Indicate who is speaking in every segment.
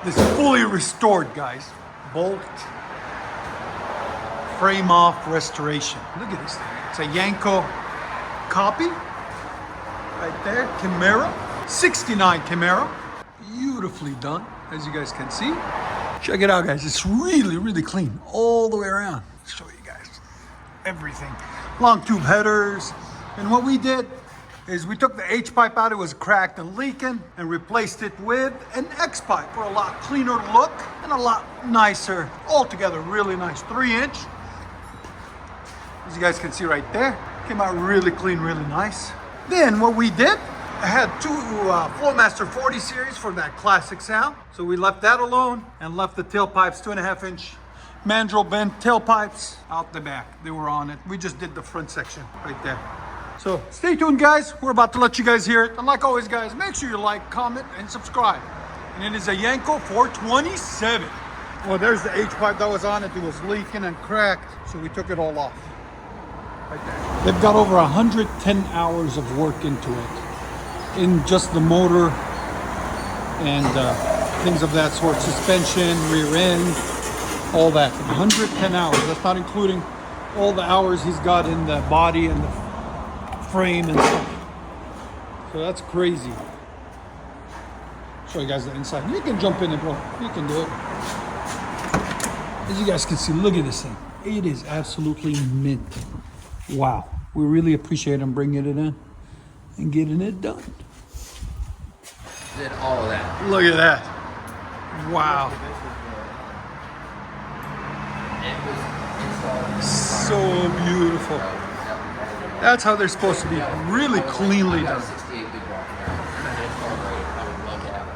Speaker 1: This is fully restored, guys. Bolt, frame off restoration. Look at this thing. It's a Yenko copy. Right there, Camaro. 69 Camaro. Beautifully done, as you guys can see. Check it out, guys. It's really, really clean all the way around. I'll show you guys everything. Long tube headers. And what we did is we took the H pipe out. It was cracked and leaking, and replaced it with an X pipe for a lot cleaner look and a lot nicer. Altogether, really nice. 3-inch. As you guys can see right there. Came out really clean, really nice. Then what we did, I had two FLOWMASTER 40 series for that classic sound. So we left that alone and left the tailpipes, 2.5-inch mandrel bent tailpipes out the back. They were on it. We just did the front section right there. So stay tuned, guys. We're about to let you guys hear it. And like always, guys, make sure you like, comment, and subscribe. And it is a Yenko 427. Well, there's the H pipe that was on it. It was leaking and cracked. So we took it all off. Right there. They've got over 110 hours of work into it. In just the motor and things of that sort. Suspension, rear end, all that. 110 hours. That's not including all the hours he's got in the body and the frame and stuff. So that's crazy. Show you guys the inside. You can jump in it, bro. You can do it. As you guys can see, look at this thing. It is absolutely mint. Wow. We really appreciate him bringing it in and getting it done.
Speaker 2: Did all of that.
Speaker 1: Look at that. Wow. So beautiful. That's how they're supposed to be. Really cleanly done.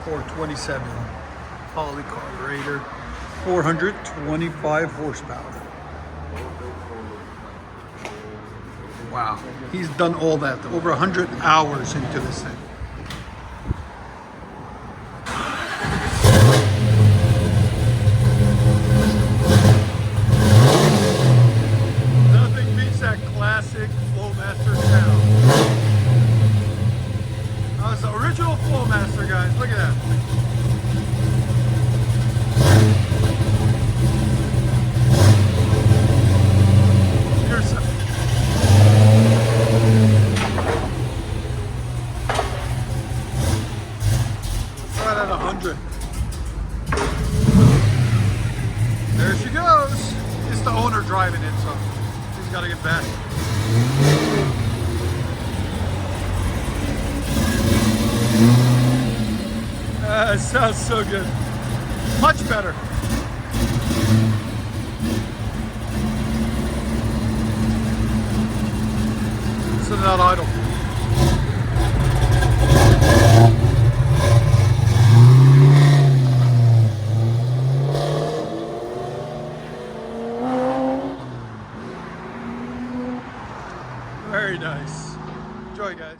Speaker 1: 427 poly carburetor, 425 horsepower. Wow, he's done all that. Over 100 hours into this thing. Nothing beats that classic FLOWMASTER sound. That's the original FLOWMASTER, guys. Look at that. Here's some. Right at 100. There she goes. It's the owner driving it, so he's got to get back. It sounds so good. Much better. Sitting out idle. Very nice. Enjoy, guys.